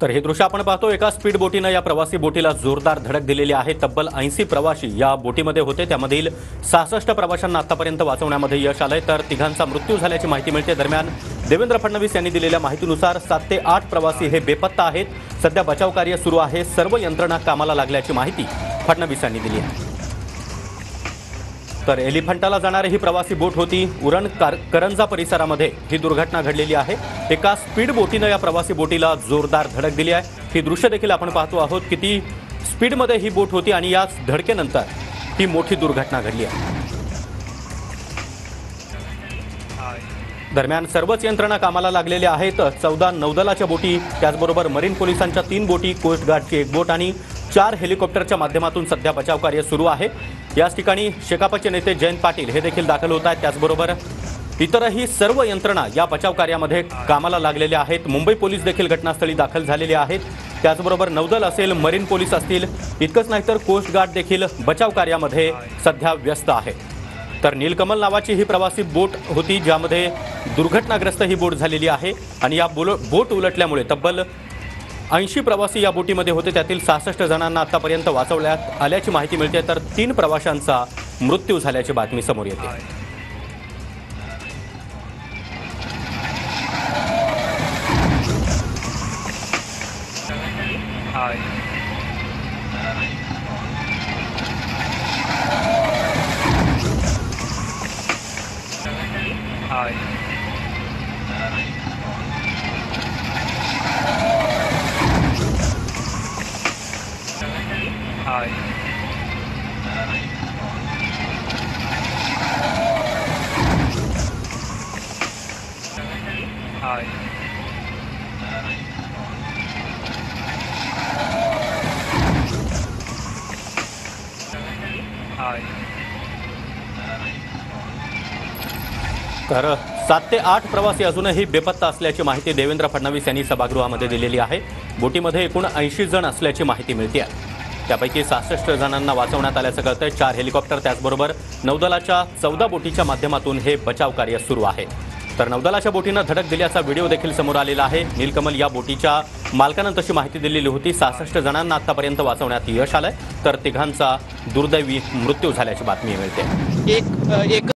तर हे दृश्य आपण पाहतो, एका स्पीड बोटीने या प्रवासी बोटीला जोरदार धडक दिलेली आहे। तब्बल 80 प्रवासी या बोटीमध्ये होते, त्यामधील 66 प्रवाशांना आतापर्यंत वाचवण्यामध्ये यश आलंय, तर तिघांचा मृत्यू झाल्याची माहिती मिळते। दरम्यान देवेंद्र फडणवीस यांनी दिलेल्या माहितीनुसार 7 ते 8 प्रवासी हे बेपत्ता आहेत। सध्या बचाव कार्य सुरू आहे, सर्व यंत्रणा कामाला लागल्याची माहिती फडणवीस यांनी दिली आहे। तर एलिफंटाला जाणारी ही प्रवासी बोट होती। उरण करंजा परिसरामध्ये ही दुर्घटना घडलेली आहे। एका स्पीड बोटीने या प्रवासी बोटीला जोरदार धडक दिली आहे। ही दृश्य देखील आपण पाहतो आहोत, किती स्पीडमध्ये ही बोट होती आणि याच धडकेनंतर ही मोठी दुर्घटना घडली आहे। दरम्यान सर्वच यंत्रणा कामाला लागलेल्या आहेत। 14 नौदलाच्या बोटी, त्याचबरोबर मरीन पोलिसांच्या 3 बोटी, कोस्ट गार्डची 1 बोट आणि 4 हेलिकॉप्टरच्या माध्यमातून सध्या बचाव कार्य सुरू आहे। याच ठिकाणी शेकापचे नेते जयंत पाटील हे देखील दाखल होत आहेत। त्याचबरोबर इतरही सर्व यंत्रणा या बचाव कार्यामध्ये कामाला लागलेल्या आहेत। मुंबई पोलीस देखील घटनास्थळी दाखल झालेले आहेत। त्याचबरोबर नौदल असेल, मरीन पोलीस असतील, इतकंच नाही तर कोस्ट गार्ड देखील बचाव कार्यामध्ये सध्या व्यस्त आहे। तर नीलकमल नावाची ही प्रवासी बोट होती, ज्यामध्ये दुर्घटनाग्रस्त ही बोट झालेली आहे आणि या बोट उलटल्यामुळे तब्बल 80 प्रवासी या बोटीमध्ये होते, त्यातील 66 जणांना आतापर्यंत वाचवण्यात आल्याची माहिती मिळते, तर 3 प्रवाशांचा मृत्यू झाल्याची बातमी समोर येते। तर 7 ते 8 प्रवासी अजूनही बेपत्ता असल्याची माहिती देवेंद्र फडणवीस यांनी सभागृहामध्ये दिलेली आहे। बोटीमध्ये एकूण 80 जण असल्याची माहिती मिळते आहे। त्यापैकी 66 जणांना वाचवण्यात आल्याचं कळतंय। 4 हेलिकॉप्टर, त्याचबरोबर नौदलाच्या 14 बोटीच्या माध्यमातून हे बचाव कार्य सुरू आहे। तर नौदलाच्या बोटीनं धडक दिल्याचा व्हिडिओ देखील समोर आलेला आहे। नीलकमल या बोटीच्या मालकानं तशी माहिती दिलेली होती। 66 जणांना आतापर्यंत वाचवण्यात यश आलंय, तर तिघांचा दुर्दैवी मृत्यू झाल्याची बातमी मिळते। एक